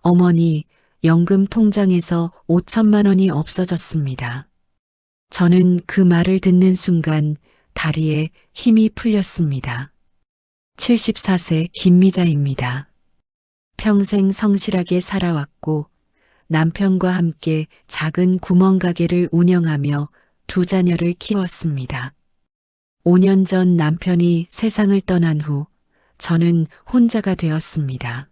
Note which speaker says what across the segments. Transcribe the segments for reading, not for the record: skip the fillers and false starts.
Speaker 1: 어머니, 연금 통장에서 5천만 원이 없어졌습니다. 저는 그 말을 듣는 순간 다리에 힘이 풀렸습니다. 74세 김미자입니다. 평생 성실하게 살아왔고 남편과 함께 작은 구멍가게를 운영하며 두 자녀를 키웠습니다. 5년 전 남편이 세상을 떠난 후 저는 혼자가 되었습니다.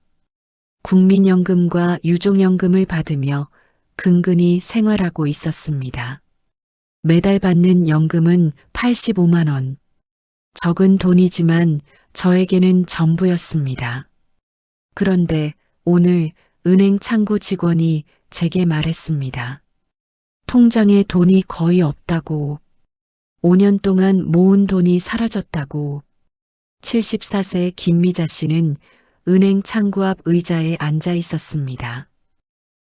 Speaker 1: 국민연금과 유족연금을 받으며 근근히 생활하고 있었습니다. 매달 받는 연금은 85만 원. 적은 돈이지만 저에게는 전부였습니다. 그런데 오늘 은행 창구 직원이 제게 말했습니다. 통장에 돈이 거의 없다고, 5년 동안 모은 돈이 사라졌다고. 74세 김미자 씨는 은행 창구 앞 의자에 앉아 있었습니다.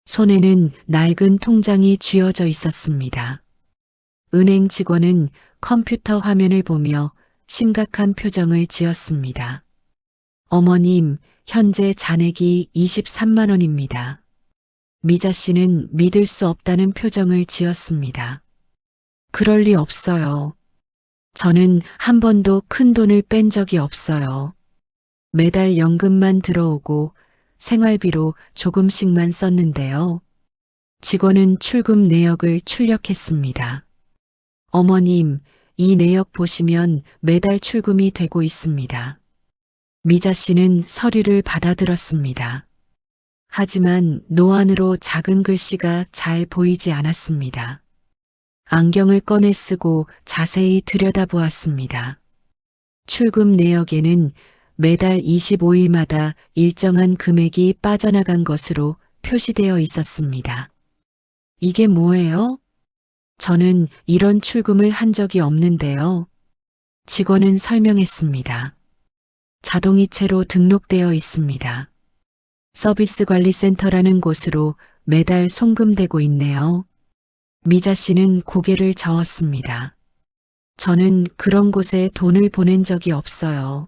Speaker 1: 손에는 낡은 통장이 쥐어져 있었습니다. 은행 직원은 컴퓨터 화면을 보며 심각한 표정을 지었습니다. 어머님, 현재 잔액이 23만 원입니다. 미자 씨는 믿을 수 없다는 표정을 지었습니다. 그럴 리 없어요. 저는 한 번도 큰 돈을 뺀 적이 없어요. 매달 연금만 들어오고 생활비로 조금씩만 썼는데요. 직원은 출금 내역을 출력했습니다. 어머님, 이 내역 보시면 매달 출금이 되고 있습니다. 미자 씨는 서류를 받아들었습니다. 하지만 노안으로 작은 글씨가 잘 보이지 않았습니다. 안경을 꺼내 쓰고 자세히 들여다보았습니다. 출금 내역에는 매달 25일마다 일정한 금액이 빠져나간 것으로 표시되어 있었습니다. 이게 뭐예요? 저는 이런 출금을 한 적이 없는데요. 직원은 설명했습니다. 자동이체로 등록되어 있습니다. 서비스관리센터라는 곳으로 매달 송금되고 있네요. 미자 씨는 고개를 저었습니다. 저는 그런 곳에 돈을 보낸 적이 없어요.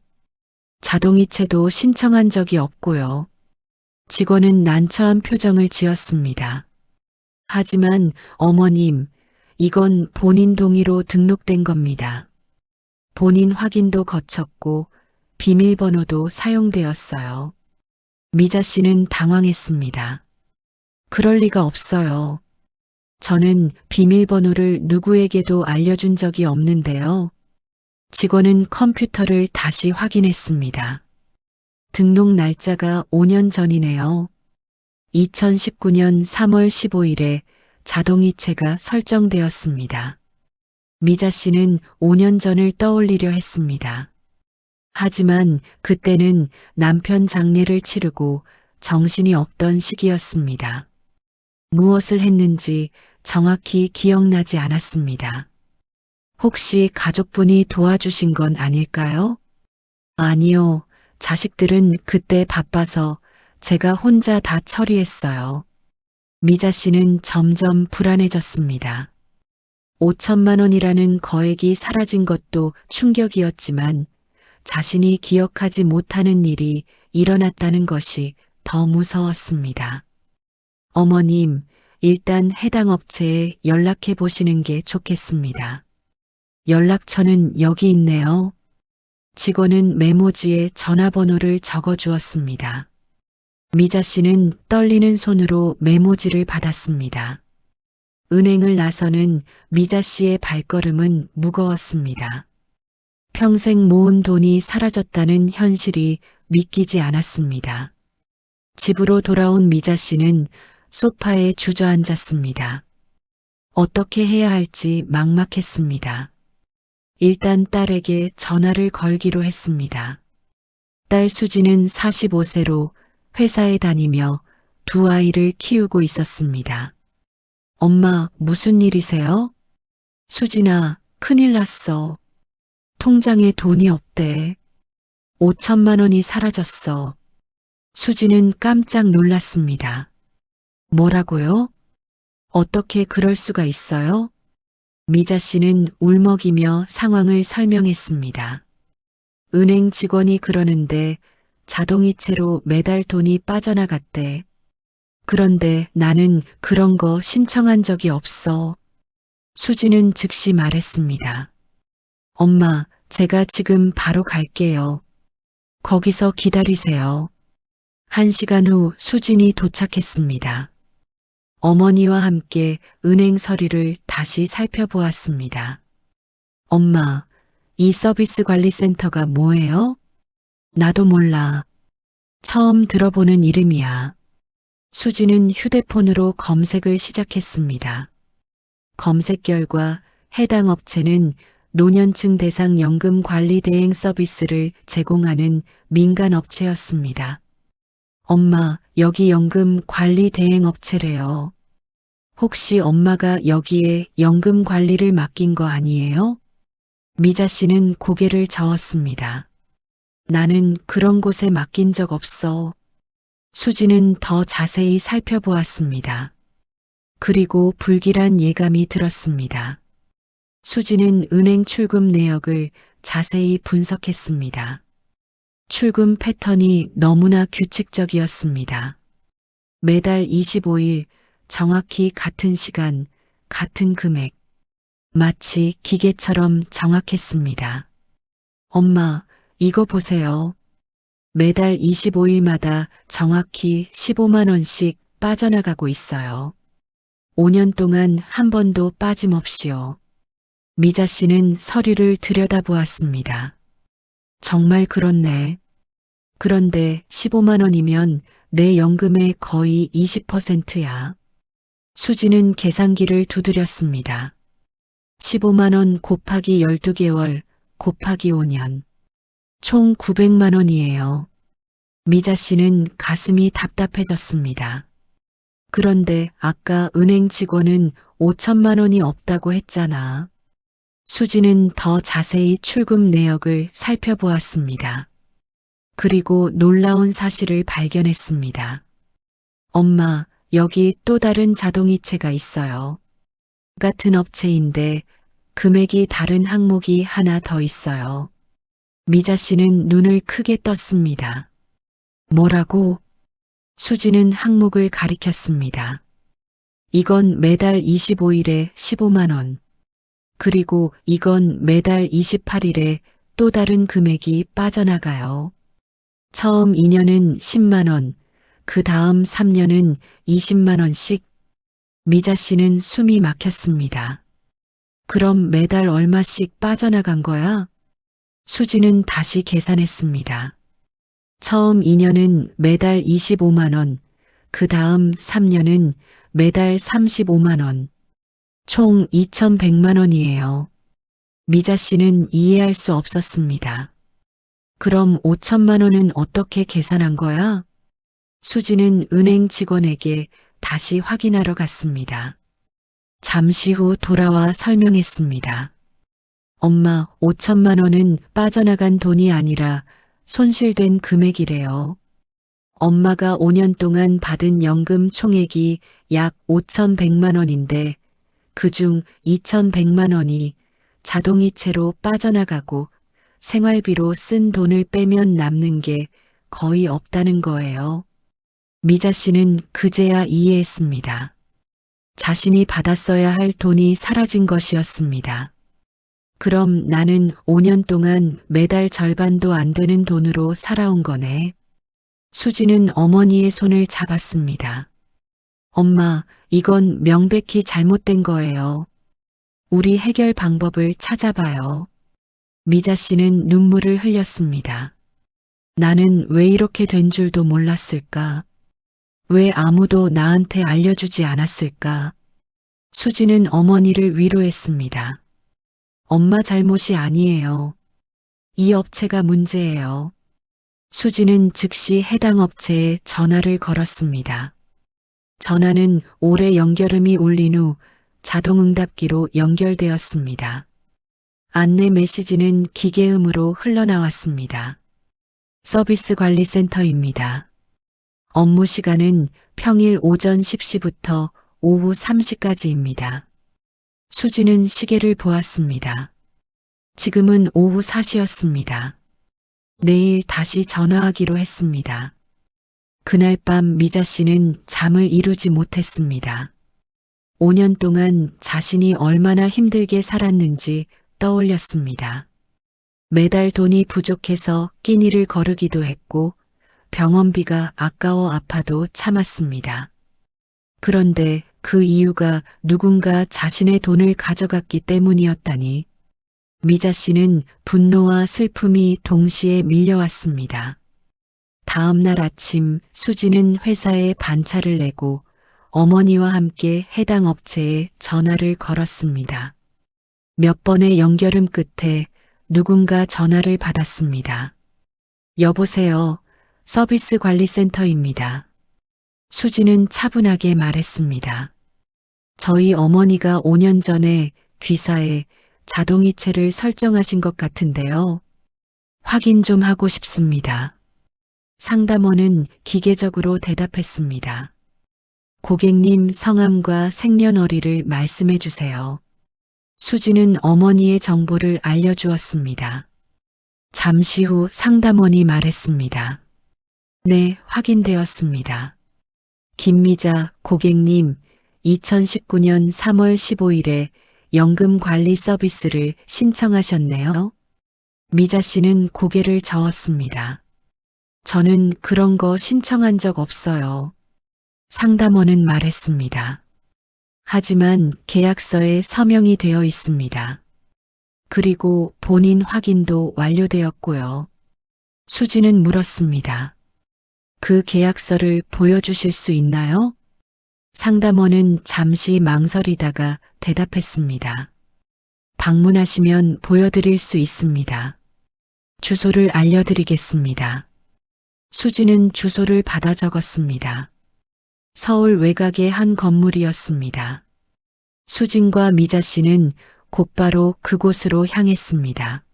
Speaker 1: 자동이체도 신청한 적이 없고요. 직원은 난처한 표정을 지었습니다. 하지만 어머님, 이건 본인 동의로 등록된 겁니다. 본인 확인도 거쳤고 비밀번호도 사용되었어요. 미자 씨는 당황했습니다. 그럴 리가 없어요. 저는 비밀번호를 누구에게도 알려준 적이 없는데요. 직원은 컴퓨터를 다시 확인했습니다. 등록 날짜가 5년 전이네요. 2019년 3월 15일에 자동이체가 설정되었습니다. 미자 씨는 5년 전을 떠올리려 했습니다. 하지만 그때는 남편 장례를 치르고 정신이 없던 시기였습니다. 무엇을 했는지 정확히 기억나지 않았습니다. 혹시 가족분이 도와주신 건 아닐까요? 아니요. 자식들은 그때 바빠서 제가 혼자 다 처리했어요. 미자 씨는 점점 불안해졌습니다. 5천만 원이라는 거액이 사라진 것도 충격이었지만 자신이 기억하지 못하는 일이 일어났다는 것이 더 무서웠습니다. 어머님, 일단 해당 업체에 연락해 보시는 게 좋겠습니다. 연락처는 여기 있네요. 직원은 메모지에 전화번호를 적어 주었습니다. 미자 씨는 떨리는 손으로 메모지를 받았습니다. 은행을 나서는 미자 씨의 발걸음은 무거웠습니다. 평생 모은 돈이 사라졌다는 현실이 믿기지 않았습니다. 집으로 돌아온 미자 씨는 소파에 주저앉았습니다. 어떻게 해야 할지 막막했습니다. 일단 딸에게 전화를 걸기로 했습니다. 딸 수지는 45세로 회사에 다니며 두 아이를 키우고 있었습니다. 엄마, 무슨 일이세요? 수진아, 큰일 났어. 통장에 돈이 없대. 5천만 원이 사라졌어. 수지는 깜짝 놀랐습니다. 뭐라고요? 어떻게 그럴 수가 있어요? 미자 씨는 울먹이며 상황을 설명했습니다. 은행 직원이 그러는데 자동이체로 매달 돈이 빠져나갔대. 그런데 나는 그런 거 신청한 적이 없어. 수지는 즉시 말했습니다. 엄마, 제가 지금 바로 갈게요. 거기서 기다리세요. 1시간 후 수진이 도착했습니다. 어머니와 함께 은행 서류를 다시 살펴보았습니다. 엄마, 이 서비스 관리센터가 뭐예요? 나도 몰라. 처음 들어보는 이름이야. 수지는 휴대폰으로 검색을 시작했습니다. 검색 결과 해당 업체는 노년층 대상 연금 관리 대행 서비스를 제공하는 민간 업체였습니다. 엄마, 여기 연금 관리 대행 업체래요. 혹시 엄마가 여기에 연금 관리를 맡긴 거 아니에요? 미자 씨는 고개를 저었습니다. 나는 그런 곳에 맡긴 적 없어. 수지는 더 자세히 살펴보았습니다. 그리고 불길한 예감이 들었습니다. 수지는 은행 출금 내역을 자세히 분석했습니다. 출금 패턴이 너무나 규칙적이었습니다. 매달 25일 정확히 같은 시간, 같은 금액. 마치 기계처럼 정확했습니다. 엄마, 이거 보세요. 매달 25일마다 정확히 15만 원씩 빠져나가고 있어요. 5년 동안 한 번도 빠짐없이요. 미자 씨는 서류를 들여다보았습니다. 정말 그렇네. 그런데 15만 원이면 내 연금의 거의 20%야. 수지는 계산기를 두드렸습니다. 15만 원 곱하기 12개월 곱하기 5년. 총 900만 원이에요. 미자 씨는 가슴이 답답해졌습니다. 그런데 아까 은행 직원은 5천만 원이 없다고 했잖아. 수지는 더 자세히 출금 내역을 살펴보았습니다. 그리고 놀라운 사실을 발견했습니다. 엄마, 여기 또 다른 자동이체가 있어요. 같은 업체인데 금액이 다른 항목이 하나 더 있어요. 미자 씨는 눈을 크게 떴습니다. 뭐라고? 수지는 항목을 가리켰습니다. 이건 매달 25일에 15만 원. 그리고 이건 매달 28일에 또 다른 금액이 빠져나가요. 처음 2년은 10만 원, 그 다음 3년은 20만 원씩. 미자 씨는 숨이 막혔습니다. 그럼 매달 얼마씩 빠져나간 거야? 수지는 다시 계산했습니다. 처음 2년은 매달 25만 원, 그 다음 3년은 매달 35만 원. 총 2,100만 원이에요. 미자 씨는 이해할 수 없었습니다. 그럼 5천만 원은 어떻게 계산한 거야? 수지는 은행 직원에게 다시 확인하러 갔습니다. 잠시 후 돌아와 설명했습니다. 엄마, 5천만 원은 빠져나간 돈이 아니라 손실된 금액이래요. 엄마가 5년 동안 받은 연금 총액이 약 5,100만 원인데 그중 2,100만 원이 자동이체로 빠져나가고 생활비로 쓴 돈을 빼면 남는 게 거의 없다는 거예요. 미자 씨는 그제야 이해했습니다. 자신이 받았어야 할 돈이 사라진 것이었습니다. 그럼 나는 5년 동안 매달 절반도 안 되는 돈으로 살아온 거네. 수지는 어머니의 손을 잡았습니다. 엄마, 이건 명백히 잘못된 거예요. 우리 해결 방법을 찾아봐요. 미자 씨는 눈물을 흘렸습니다. 나는 왜 이렇게 된 줄도 몰랐을까? 왜 아무도 나한테 알려주지 않았을까? 수지는 어머니를 위로했습니다. 엄마 잘못이 아니에요. 이 업체가 문제예요. 수지는 즉시 해당 업체에 전화를 걸었습니다. 전화는 오래 연결음이 울린 후 자동응답기로 연결되었습니다. 안내 메시지는 기계음으로 흘러나왔습니다. 서비스 관리센터입니다. 업무 시간은 평일 오전 10시부터 오후 3시까지입니다. 수지는 시계를 보았습니다. 지금은 오후 4시였습니다. 내일 다시 전화하기로 했습니다. 그날 밤 미자 씨는 잠을 이루지 못했습니다. 5년 동안 자신이 얼마나 힘들게 살았는지 떠올렸습니다. 매달 돈이 부족해서 끼니를 거르기도 했고 병원비가 아까워 아파도 참았습니다. 그런데 그 이유가 누군가 자신의 돈을 가져갔기 때문이었다니 미자 씨는 분노와 슬픔이 동시에 밀려왔습니다. 다음 날 아침 수지는 회사에 반차를 내고 어머니와 함께 해당 업체에 전화를 걸었습니다. 몇 번의 연결음 끝에 누군가 전화를 받았습니다. 여보세요. 서비스 관리센터입니다. 수지는 차분하게 말했습니다. 저희 어머니가 5년 전에 귀사에 자동이체를 설정하신 것 같은데요. 확인 좀 하고 싶습니다. 상담원은 기계적으로 대답했습니다. 고객님 성함과 생년월일을 말씀해 주세요. 수지는 어머니의 정보를 알려주었습니다. 잠시 후 상담원이 말했습니다. 네, 확인되었습니다. 김미자 고객님, 2019년 3월 15일에 연금 관리 서비스를 신청하셨네요. 미자 씨는 고개를 저었습니다. 저는 그런 거 신청한 적 없어요. 상담원은 말했습니다. 하지만 계약서에 서명이 되어 있습니다. 그리고 본인 확인도 완료되었고요. 수지는 물었습니다. 그 계약서를 보여주실 수 있나요? 상담원은 잠시 망설이다가 대답했습니다. 방문하시면 보여드릴 수 있습니다. 주소를 알려드리겠습니다. 수지는 주소를 받아 적었습니다. 서울 외곽의 한 건물이었습니다. 수진과 미자 씨는 곧바로 그곳으로 향했습니다.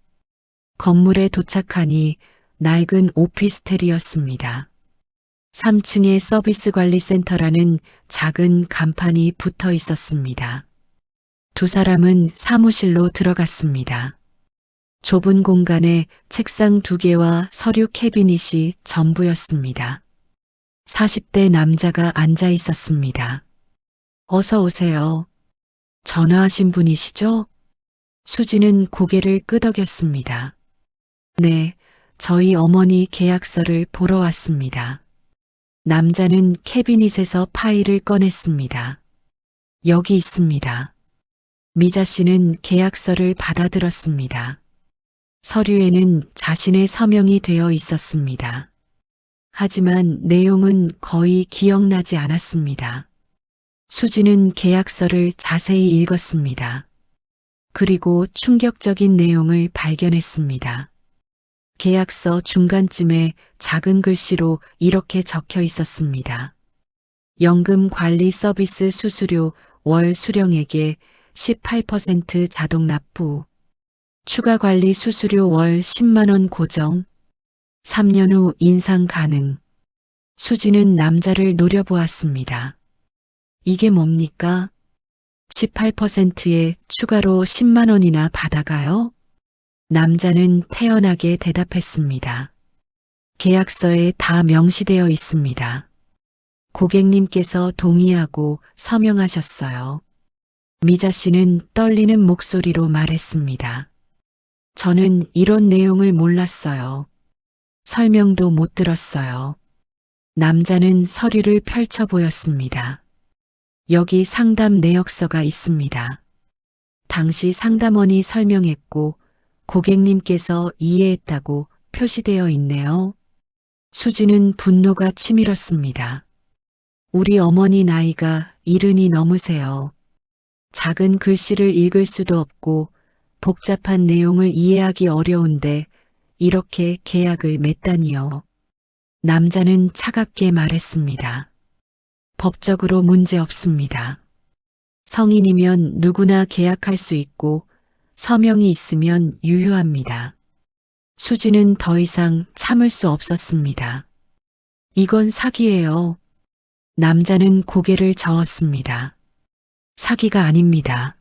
Speaker 1: 건물에 도착하니 낡은 오피스텔이었습니다. 3층에 서비스 관리 센터라는 작은 간판이 붙어 있었습니다. 두 사람은 사무실로 들어갔습니다. 좁은 공간에 책상 2개와 서류 캐비닛이 전부였습니다. 40대 남자가 앉아 있었습니다. 어서 오세요. 전화하신 분이시죠? 수지는 고개를 끄덕였습니다. 네, 저희 어머니 계약서를 보러 왔습니다. 남자는 캐비닛에서 파일을 꺼냈습니다. 여기 있습니다. 미자 씨는 계약서를 받아들었습니다. 서류에는 자신의 서명이 되어 있었습니다. 하지만 내용은 거의 기억나지 않았습니다. 수지는 계약서를 자세히 읽었습니다. 그리고 충격적인 내용을 발견했습니다. 계약서 중간쯤에 작은 글씨로 이렇게 적혀 있었습니다. 연금 관리 서비스 수수료 월 수령액의 18% 자동 납부, 추가 관리 수수료 월 10만 원 고정, 3년 후 인상 가능. 수지는 남자를 노려보았습니다. 이게 뭡니까? 18%에 추가로 10만 원이나 받아가요? 남자는 태연하게 대답했습니다. 계약서에 다 명시되어 있습니다. 고객님께서 동의하고 서명하셨어요. 미자 씨는 떨리는 목소리로 말했습니다. 저는 이런 내용을 몰랐어요. 설명도 못 들었어요. 남자는 서류를 펼쳐 보였습니다. 여기 상담 내역서가 있습니다. 당시 상담원이 설명했고 고객님께서 이해했다고 표시되어 있네요. 수지는 분노가 치밀었습니다. 우리 어머니 나이가 70이 넘으세요. 작은 글씨를 읽을 수도 없고 복잡한 내용을 이해하기 어려운데 이렇게 계약을 맺다니요. 남자는 차갑게 말했습니다. 법적으로 문제 없습니다. 성인이면 누구나 계약할 수 있고 서명이 있으면 유효합니다. 수지는 더 이상 참을 수 없었습니다. 이건 사기예요. 남자는 고개를 저었습니다. 사기가 아닙니다.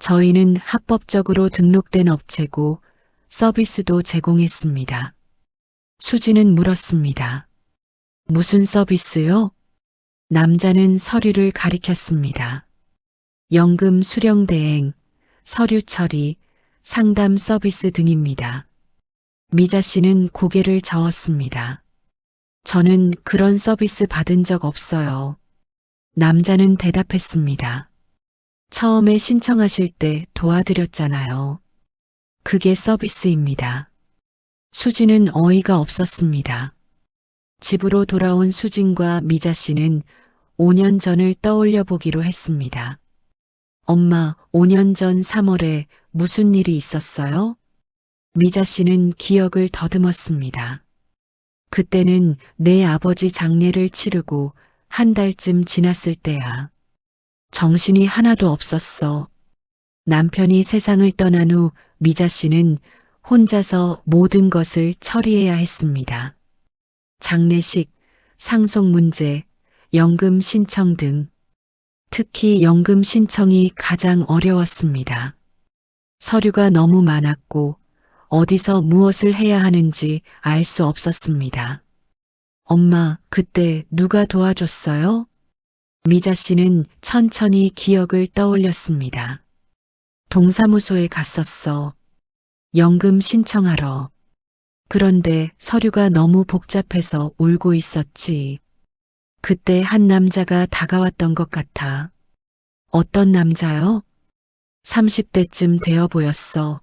Speaker 1: 저희는 합법적으로 등록된 업체고 서비스도 제공했습니다. 수지는 물었습니다. 무슨 서비스요? 남자는 서류를 가리켰습니다. 연금 수령 대행, 서류 처리, 상담 서비스 등입니다. 미자 씨는 고개를 저었습니다. 저는 그런 서비스 받은 적 없어요. 남자는 대답했습니다. 처음에 신청하실 때 도와드렸잖아요. 그게 서비스입니다. 수진은 어이가 없었습니다. 집으로 돌아온 수진과 미자 씨는 5년 전을 떠올려 보기로 했습니다. 엄마, 5년 전 3월에 무슨 일이 있었어요? 미자 씨는 기억을 더듬었습니다. 그때는 내 아버지 장례를 치르고 한 달쯤 지났을 때야. 정신이 하나도 없었어. 남편이 세상을 떠난 후 미자 씨는 혼자서 모든 것을 처리해야 했습니다. 장례식, 상속 문제, 연금 신청 등. 특히 연금 신청이 가장 어려웠습니다. 서류가 너무 많았고 어디서 무엇을 해야 하는지 알 수 없었습니다. 엄마, 그때 누가 도와줬어요? 미자 씨는 천천히 기억을 떠올렸습니다. 동사무소에 갔었어. 연금 신청하러. 그런데 서류가 너무 복잡해서 울고 있었지. 그때 한 남자가 다가왔던 것 같아. 어떤 남자요? 30대쯤 되어 보였어.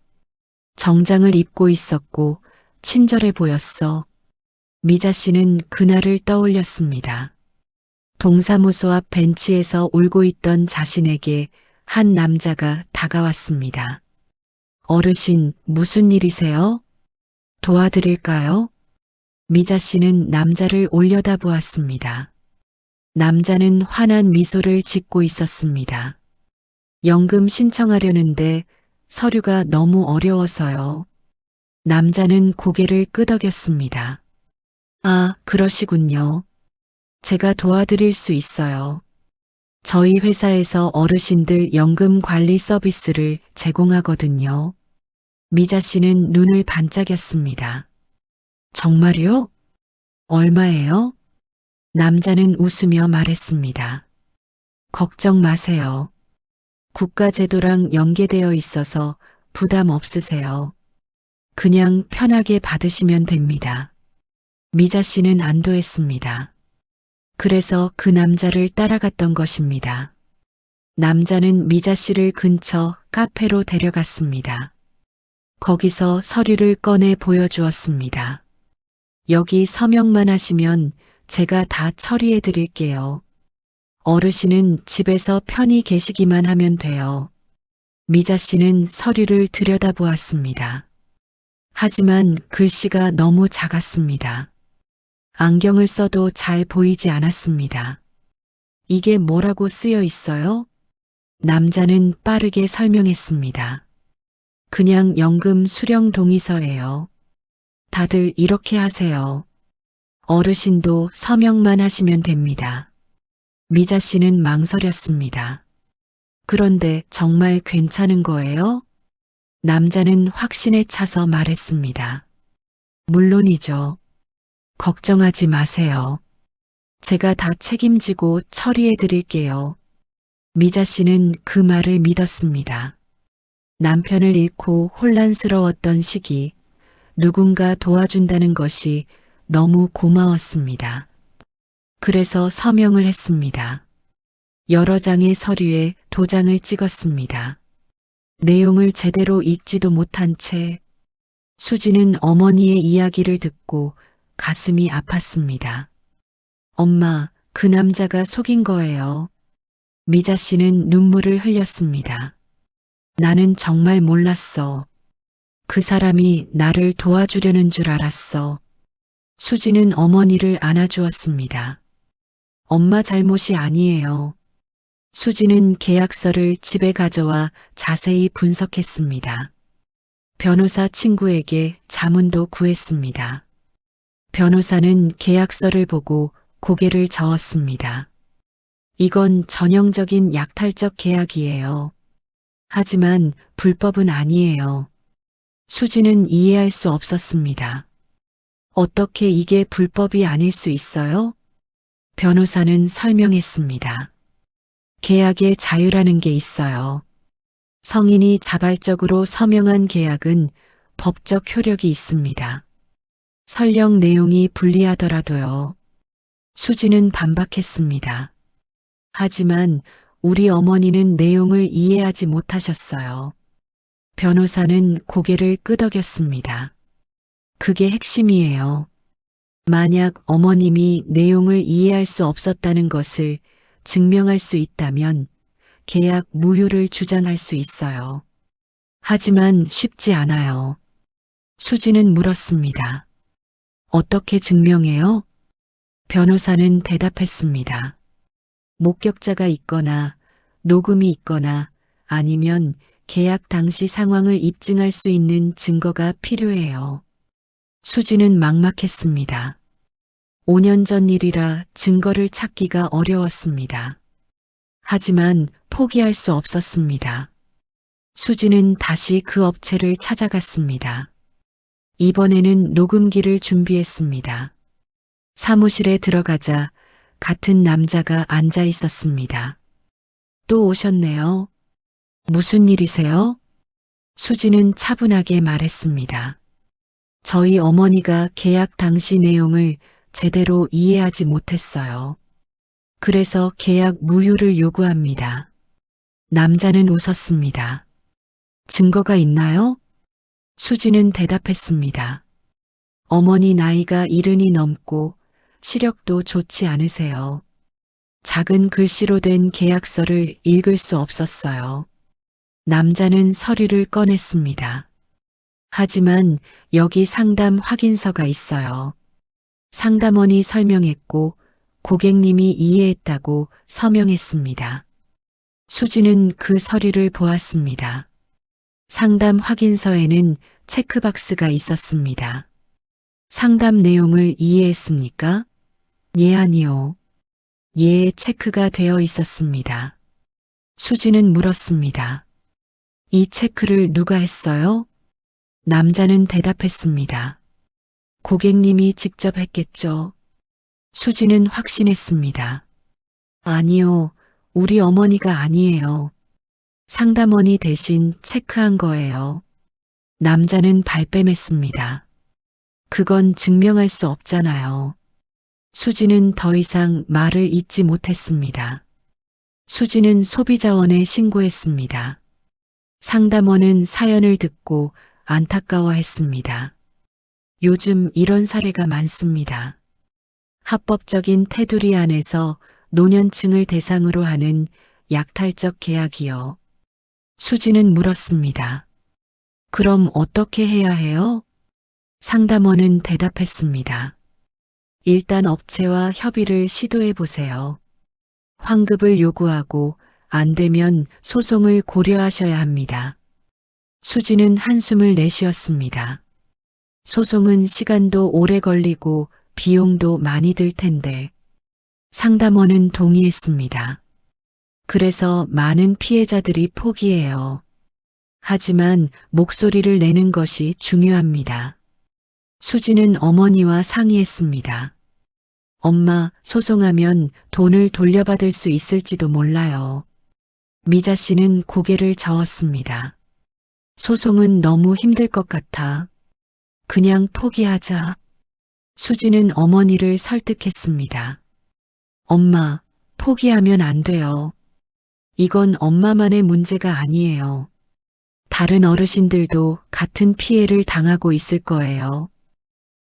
Speaker 1: 정장을 입고 있었고 친절해 보였어. 미자 씨는 그날을 떠올렸습니다. 동사무소 앞 벤치에서 울고 있던 자신에게 한 남자가 다가왔습니다. 어르신, 무슨 일이세요? 도와드릴까요? 미자 씨는 남자를 올려다보았습니다. 남자는 환한 미소를 짓고 있었습니다. 연금 신청하려는데 서류가 너무 어려워서요. 남자는 고개를 끄덕였습니다. 아, 그러시군요. 제가 도와드릴 수 있어요. 저희 회사에서 어르신들 연금 관리 서비스를 제공하거든요. 미자 씨는 눈을 반짝였습니다. 정말요? 얼마예요? 남자는 웃으며 말했습니다. 걱정 마세요. 국가제도랑 연계되어 있어서 부담 없으세요. 그냥 편하게 받으시면 됩니다. 미자 씨는 안도했습니다. 그래서 그 남자를 따라갔던 것입니다. 남자는 미자 씨를 근처 카페로 데려갔습니다. 거기서 서류를 꺼내 보여주었습니다. 여기 서명만 하시면 제가 다 처리해 드릴게요. 어르신은 집에서 편히 계시기만 하면 돼요. 미자 씨는 서류를 들여다보았습니다. 하지만 글씨가 너무 작았습니다. 안경을 써도 잘 보이지 않았습니다. 이게 뭐라고 쓰여 있어요? 남자는 빠르게 설명했습니다. 그냥 연금 수령 동의서예요. 다들 이렇게 하세요. 어르신도 서명만 하시면 됩니다. 미자 씨는 망설였습니다. 그런데 정말 괜찮은 거예요? 남자는 확신에 차서 말했습니다. 물론이죠. 걱정하지 마세요. 제가 다 책임지고 처리해 드릴게요. 미자 씨는 그 말을 믿었습니다. 남편을 잃고 혼란스러웠던 시기, 누군가 도와준다는 것이 너무 고마웠습니다. 그래서 서명을 했습니다. 여러 장의 서류에 도장을 찍었습니다. 내용을 제대로 읽지도 못한 채 수지는 어머니의 이야기를 듣고 가슴이 아팠습니다. 엄마, 그 남자가 속인 거예요. 미자 씨는 눈물을 흘렸습니다. 나는 정말 몰랐어. 그 사람이 나를 도와주려는 줄 알았어. 수지는 어머니를 안아주었습니다. 엄마 잘못이 아니에요. 수지는 계약서를 집에 가져와 자세히 분석했습니다. 변호사 친구에게 자문도 구했습니다. 변호사는 계약서를 보고 고개를 저었습니다. 이건 전형적인 약탈적 계약이에요. 하지만 불법은 아니에요. 수지는 이해할 수 없었습니다. 어떻게 이게 불법이 아닐 수 있어요? 변호사는 설명했습니다. 계약에 자유라는 게 있어요. 성인이 자발적으로 서명한 계약은 법적 효력이 있습니다. 설령 내용이 불리하더라도요. 수지는 반박했습니다. 하지만 우리 어머니는 내용을 이해하지 못하셨어요. 변호사는 고개를 끄덕였습니다. 그게 핵심이에요. 만약 어머님이 내용을 이해할 수 없었다는 것을 증명할 수 있다면 계약 무효를 주장할 수 있어요. 하지만 쉽지 않아요. 수지는 물었습니다. 어떻게 증명해요? 변호사는 대답했습니다. 목격자가 있거나 녹음이 있거나 아니면 계약 당시 상황을 입증할 수 있는 증거가 필요해요. 수지는 막막했습니다. 5년 전 일이라 증거를 찾기가 어려웠습니다. 하지만 포기할 수 없었습니다. 수지는 다시 그 업체를 찾아갔습니다. 이번에는 녹음기를 준비했습니다. 사무실에 들어가자 같은 남자가 앉아 있었습니다. 또 오셨네요. 무슨 일이세요? 수지는 차분하게 말했습니다. 저희 어머니가 계약 당시 내용을 제대로 이해하지 못했어요. 그래서 계약 무효를 요구합니다. 남자는 웃었습니다. 증거가 있나요? 수지는 대답했습니다. 어머니 나이가 70이 넘고 시력도 좋지 않으세요. 작은 글씨로 된 계약서를 읽을 수 없었어요. 남자는 서류를 꺼냈습니다. 하지만 여기 상담 확인서가 있어요. 상담원이 설명했고 고객님이 이해했다고 서명했습니다. 수지는 그 서류를 보았습니다. 상담 확인서에는 체크박스가 있었습니다. 상담 내용을 이해했습니까? 예, 아니요. 예에 체크가 되어 있었습니다. 수지는 물었습니다. 이 체크를 누가 했어요? 남자는 대답했습니다. 고객님이 직접 했겠죠. 수지는 확신했습니다. 아니요, 우리 어머니가 아니에요. 상담원이 대신 체크한 거예요. 남자는 발뺌했습니다. 그건 증명할 수 없잖아요. 수지는 더 이상 말을 잇지 못했습니다. 수지는 소비자원에 신고했습니다. 상담원은 사연을 듣고 안타까워했습니다. 요즘 이런 사례가 많습니다. 합법적인 테두리 안에서 노년층을 대상으로 하는 약탈적 계약이요. 수지는 물었습니다. 그럼 어떻게 해야 해요? 상담원은 대답했습니다. 일단 업체와 협의를 시도해 보세요. 환급을 요구하고 안 되면 소송을 고려하셔야 합니다. 수지는 한숨을 내쉬었습니다. 소송은 시간도 오래 걸리고 비용도 많이 들 텐데. 상담원은 동의했습니다. 그래서 많은 피해자들이 포기해요. 하지만 목소리를 내는 것이 중요합니다. 수지는 어머니와 상의했습니다. 엄마, 소송하면 돈을 돌려받을 수 있을지도 몰라요. 미자 씨는 고개를 저었습니다. 소송은 너무 힘들 것 같아. 그냥 포기하자. 수지는 어머니를 설득했습니다. 엄마, 포기하면 안 돼요. 이건 엄마만의 문제가 아니에요. 다른 어르신들도 같은 피해를 당하고 있을 거예요.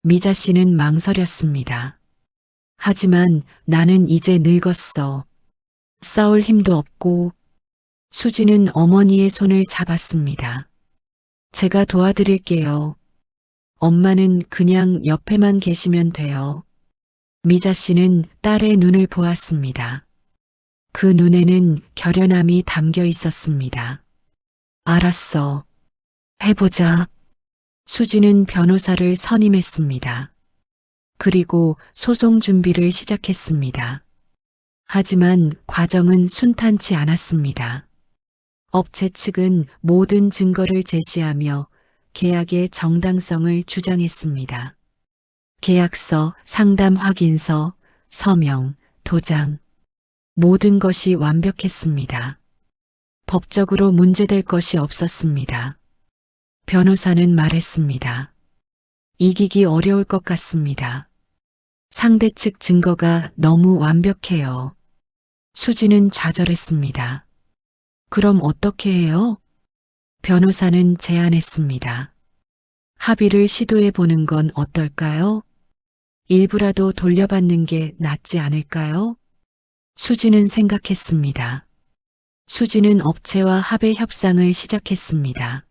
Speaker 1: 미자 씨는 망설였습니다. 하지만 나는 이제 늙었어. 싸울 힘도 없고. 수지는 어머니의 손을 잡았습니다. 제가 도와드릴게요. 엄마는 그냥 옆에만 계시면 돼요. 미자 씨는 딸의 눈을 보았습니다. 그 눈에는 결연함이 담겨 있었습니다. 알았어. 해보자. 수지는 변호사를 선임했습니다. 그리고 소송 준비를 시작했습니다. 하지만 과정은 순탄치 않았습니다. 업체 측은 모든 증거를 제시하며 계약의 정당성을 주장했습니다. 계약서, 상담 확인서, 서명, 도장. 모든 것이 완벽했습니다. 법적으로 문제될 것이 없었습니다. 변호사는 말했습니다. 이기기 어려울 것 같습니다. 상대 측 증거가 너무 완벽해요. 수지는 좌절했습니다. 그럼 어떻게 해요? 변호사는 제안했습니다. 합의를 시도해 보는 건 어떨까요? 일부라도 돌려받는 게 낫지 않을까요? 수지는 생각했습니다. 수지는 업체와 합의 협상을 시작했습니다.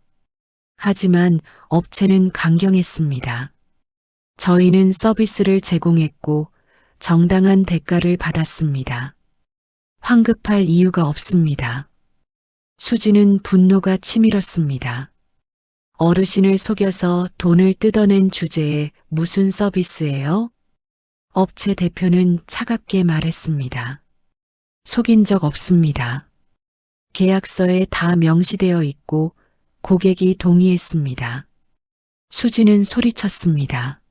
Speaker 1: 하지만 업체는 강경했습니다. 저희는 서비스를 제공했고 정당한 대가를 받았습니다. 황급할 이유가 없습니다. 수지는 분노가 치밀었습니다. 어르신을 속여서 돈을 뜯어낸 주제에 무슨 서비스예요? 업체 대표는 차갑게 말했습니다. 속인 적 없습니다. 계약서에 다 명시되어 있고 고객이 동의했습니다. 수지는 소리쳤습니다.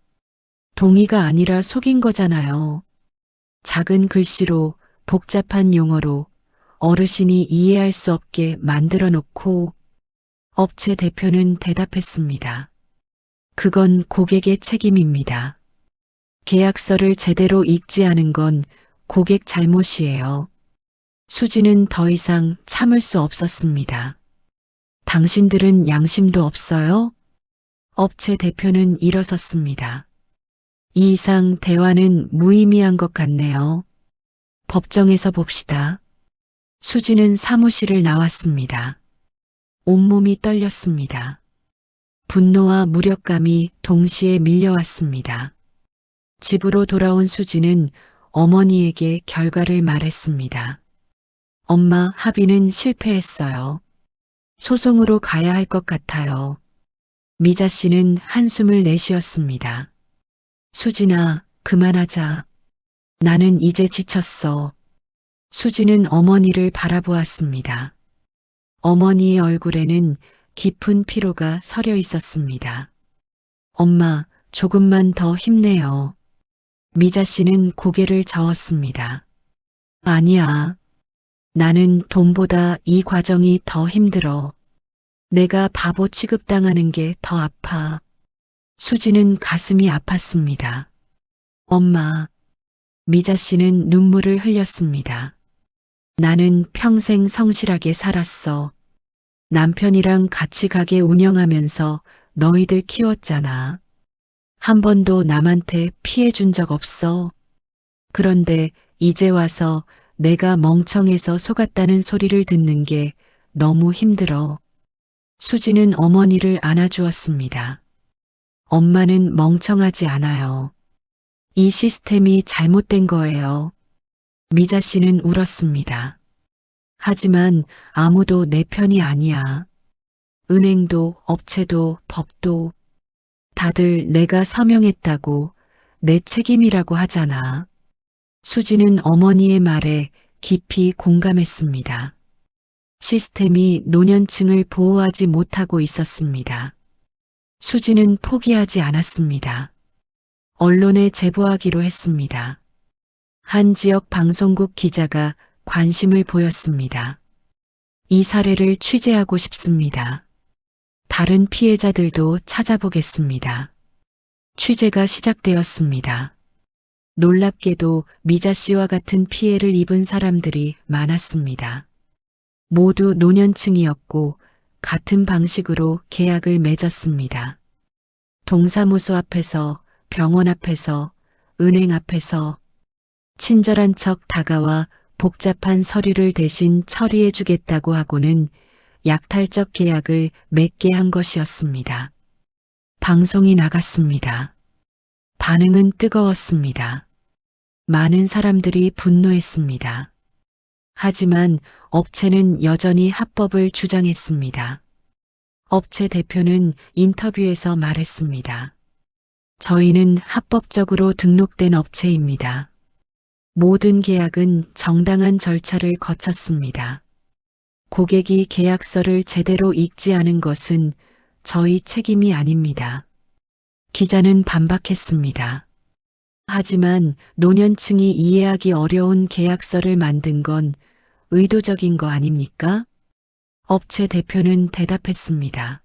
Speaker 1: 동의가 아니라 속인 거잖아요. 작은 글씨로 복잡한 용어로 어르신이 이해할 수 없게 만들어 놓고 업체 대표는 대답했습니다. 그건 고객의 책임입니다. 계약서를 제대로 읽지 않은 건 고객 잘못이에요. 수지는 더 이상 참을 수 없었습니다. 당신들은 양심도 없어요? 업체 대표는 일어섰습니다. 이 이상 대화는 무의미한 것 같네요. 법정에서 봅시다. 수지는 사무실을 나왔습니다. 온몸이 떨렸습니다. 분노와 무력감이 동시에 밀려왔습니다. 집으로 돌아온 수지는 어머니에게 결과를 말했습니다. 엄마, 합의는 실패했어요. 소송으로 가야 할 것 같아요. 미자 씨는 한숨을 내쉬었습니다. 수진아, 그만하자. 나는 이제 지쳤어. 수지는 어머니를 바라보았습니다. 어머니의 얼굴에는 깊은 피로가 서려 있었습니다. 엄마, 조금만 더 힘내요. 미자 씨는 고개를 저었습니다. 아니야. 나는 돈보다 이 과정이 더 힘들어. 내가 바보 취급당하는 게 더 아파. 수지는 가슴이 아팠습니다. 엄마, 미자 씨는 눈물을 흘렸습니다. 나는 평생 성실하게 살았어. 남편이랑 같이 가게 운영하면서 너희들 키웠잖아. 한 번도 남한테 피해 준 적 없어. 그런데 이제 와서 내가 멍청해서 속았다는 소리를 듣는 게 너무 힘들어. 수지는 어머니를 안아주었습니다. 엄마는 멍청하지 않아요. 이 시스템이 잘못된 거예요. 미자 씨는 울었습니다. 하지만 아무도 내 편이 아니야. 은행도 업체도 법도 다들 내가 서명했다고 내 책임이라고 하잖아. 수지는 어머니의 말에 깊이 공감했습니다. 시스템이 노년층을 보호하지 못하고 있었습니다. 수지는 포기하지 않았습니다. 언론에 제보하기로 했습니다. 한 지역 방송국 기자가 관심을 보였습니다. 이 사례를 취재하고 싶습니다. 다른 피해자들도 찾아보겠습니다. 취재가 시작되었습니다. 놀랍게도 미자 씨와 같은 피해를 입은 사람들이 많았습니다. 모두 노년층이었고 같은 방식으로 계약을 맺었습니다. 동사무소 앞에서, 병원 앞에서, 은행 앞에서 친절한 척 다가와 복잡한 서류를 대신 처리해 주겠다고 하고는 약탈적 계약을 맺게 한 것이었습니다. 방송이 나갔습니다. 반응은 뜨거웠습니다. 많은 사람들이 분노했습니다. 하지만 업체는 여전히 합법을 주장했습니다. 업체 대표는 인터뷰에서 말했습니다. 저희는 합법적으로 등록된 업체입니다. 모든 계약은 정당한 절차를 거쳤습니다. 고객이 계약서를 제대로 읽지 않은 것은 저희 책임이 아닙니다. 기자는 반박했습니다. 하지만 노년층이 이해하기 어려운 계약서를 만든 건 의도적인 거 아닙니까? 업체 대표는 대답했습니다.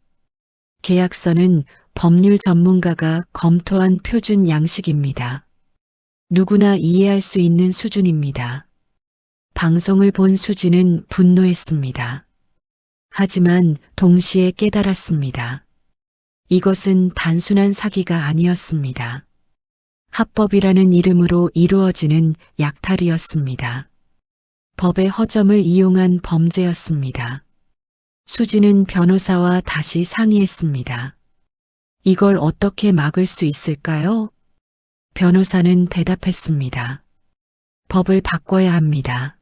Speaker 1: 계약서는 법률 전문가가 검토한 표준 양식입니다. 누구나 이해할 수 있는 수준입니다. 방송을 본 수지는 분노했습니다. 하지만 동시에 깨달았습니다. 이것은 단순한 사기가 아니었습니다. 합법이라는 이름으로 이루어지는 약탈이었습니다. 법의 허점을 이용한 범죄였습니다. 수지는 변호사와 다시 상의했습니다. 이걸 어떻게 막을 수 있을까요? 변호사는 대답했습니다. 법을 바꿔야 합니다.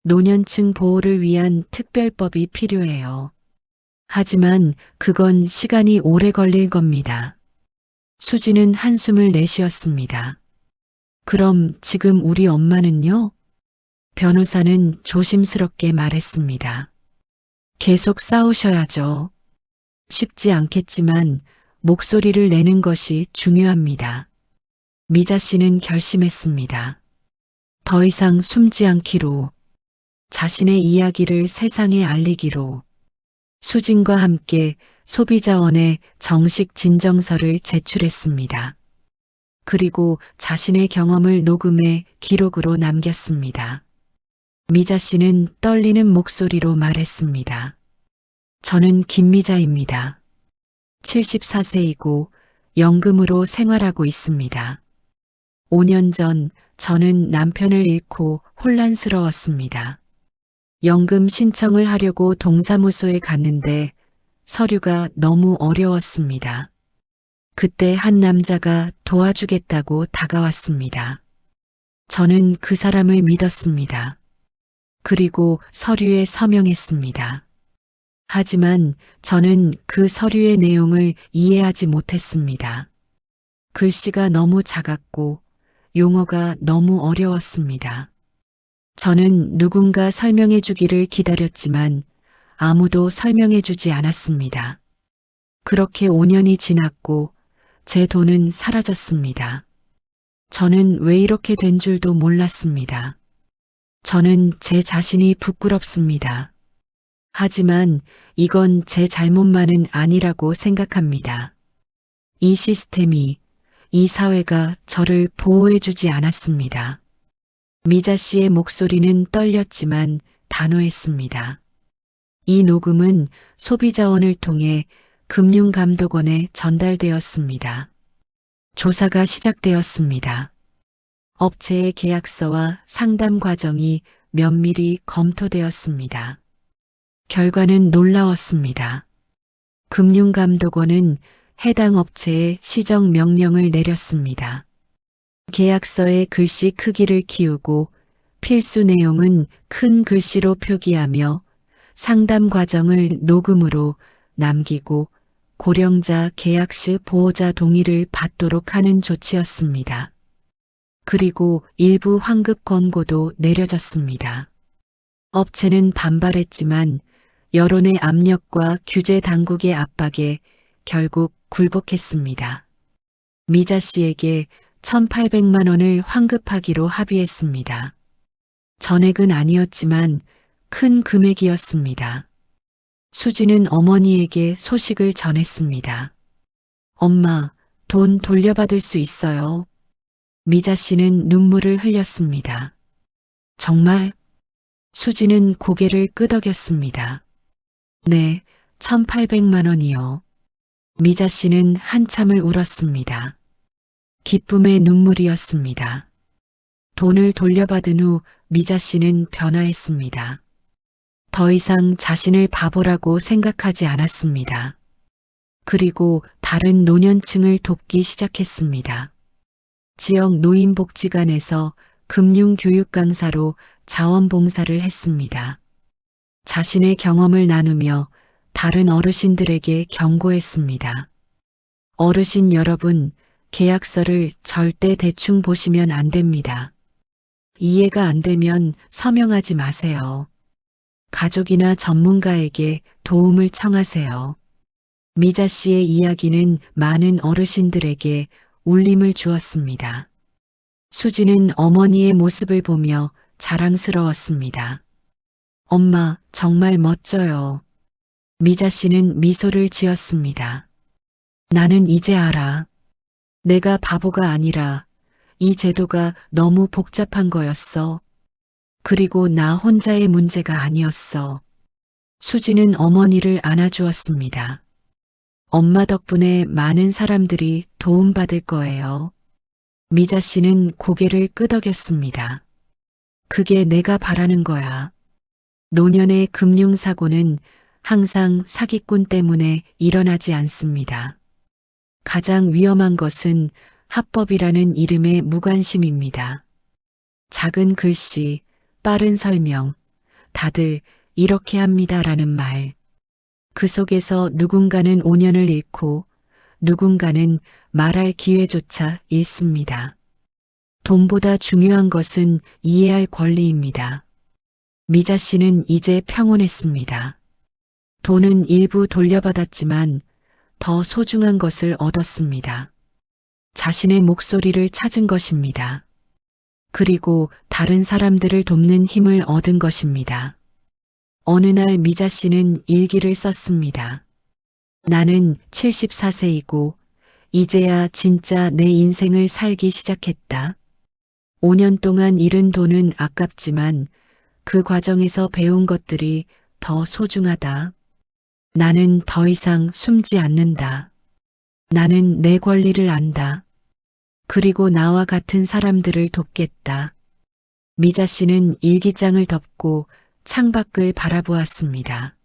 Speaker 1: 노년층 보호를 위한 특별법이 필요해요. 하지만 그건 시간이 오래 걸릴 겁니다. 수지는 한숨을 내쉬었습니다. 그럼 지금 우리 엄마는요? 변호사는 조심스럽게 말했습니다. 계속 싸우셔야죠. 쉽지 않겠지만 목소리를 내는 것이 중요합니다. 미자 씨는 결심했습니다. 더 이상 숨지 않기로, 자신의 이야기를 세상에 알리기로. 수진과 함께 소비자원에 정식 진정서를 제출했습니다. 그리고 자신의 경험을 녹음해 기록으로 남겼습니다. 미자 씨는 떨리는 목소리로 말했습니다. 저는 김미자입니다. 74세이고 연금으로 생활하고 있습니다. 5년 전 저는 남편을 잃고 혼란스러웠습니다. 연금 신청을 하려고 동사무소에 갔는데 서류가 너무 어려웠습니다. 그때 한 남자가 도와주겠다고 다가왔습니다. 저는 그 사람을 믿었습니다. 그리고 서류에 서명했습니다. 하지만 저는 그 서류의 내용을 이해하지 못했습니다. 글씨가 너무 작았고 용어가 너무 어려웠습니다. 저는 누군가 설명해 주기를 기다렸지만 아무도 설명해 주지 않았습니다. 그렇게 5년이 지났고 제 돈은 사라졌습니다. 저는 왜 이렇게 된 줄도 몰랐습니다. 저는 제 자신이 부끄럽습니다. 하지만 이건 제 잘못만은 아니라고 생각합니다. 이 시스템이, 이 사회가 저를 보호해주지 않았습니다. 미자 씨의 목소리는 떨렸지만 단호했습니다. 이 녹음은 소비자원을 통해 금융감독원에 전달되었습니다. 조사가 시작되었습니다. 업체의 계약서와 상담 과정이 면밀히 검토되었습니다. 결과는 놀라웠습니다. 금융감독원은 해당 업체에 시정 명령을 내렸습니다. 계약서의 글씨 크기를 키우고 필수 내용은 큰 글씨로 표기하며 상담 과정을 녹음으로 남기고 고령자 계약 시 보호자 동의를 받도록 하는 조치였습니다. 그리고 일부 환급 권고도 내려졌습니다. 업체는 반발했지만 여론의 압력과 규제 당국의 압박에 결국 굴복했습니다. 미자 씨에게 1,800만 원을 환급하기로 합의했습니다. 전액은 아니었지만 큰 금액이었습니다. 수지는 어머니에게 소식을 전했습니다. 엄마, 돈 돌려받을 수 있어요. 미자 씨는 눈물을 흘렸습니다. 정말? 수지는 고개를 끄덕였습니다. 네, 1,800만 원이요. 미자 씨는 한참을 울었습니다. 기쁨의 눈물이었습니다. 돈을 돌려받은 후 미자 씨는 변화했습니다. 더 이상 자신을 바보라고 생각하지 않았습니다. 그리고 다른 노년층을 돕기 시작했습니다. 지역 노인복지관에서 금융교육 강사로 자원봉사를 했습니다. 자신의 경험을 나누며 다른 어르신들에게 경고했습니다. 어르신 여러분, 계약서를 절대 대충 보시면 안 됩니다. 이해가 안 되면 서명하지 마세요. 가족이나 전문가에게 도움을 청하세요. 미자 씨의 이야기는 많은 어르신들에게 울림을 주었습니다. 수지는 어머니의 모습을 보며 자랑스러웠습니다. 엄마, 정말 멋져요. 미자 씨는 미소를 지었습니다. 나는 이제 알아. 내가 바보가 아니라 이 제도가 너무 복잡한 거였어. 그리고 나 혼자의 문제가 아니었어. 수지는 어머니를 안아주었습니다. 엄마 덕분에 많은 사람들이 도움받을 거예요. 미자 씨는 고개를 끄덕였습니다. 그게 내가 바라는 거야. 노년의 금융사고는 항상 사기꾼 때문에 일어나지 않습니다. 가장 위험한 것은 합법이라는 이름의 무관심입니다. 작은 글씨, 빠른 설명, 다들 이렇게 합니다라는 말. 그 속에서 누군가는 5년을 잃고 누군가는 말할 기회조차 잃습니다. 돈보다 중요한 것은 이해할 권리입니다. 미자 씨는 이제 평온했습니다. 돈은 일부 돌려받았지만 더 소중한 것을 얻었습니다. 자신의 목소리를 찾은 것입니다. 그리고 다른 사람들을 돕는 힘을 얻은 것입니다. 어느 날 미자 씨는 일기를 썼습니다. 나는 74세이고 이제야 진짜 내 인생을 살기 시작했다. 5년 동안 잃은 돈은 아깝지만 그 과정에서 배운 것들이 더 소중하다. 나는 더 이상 숨지 않는다. 나는 내 권리를 안다. 그리고 나와 같은 사람들을 돕겠다. 미자 씨는 일기장을 덮고 창밖을 바라보았습니다.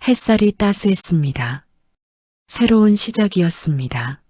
Speaker 1: 햇살이 따스했습니다. 새로운 시작이었습니다.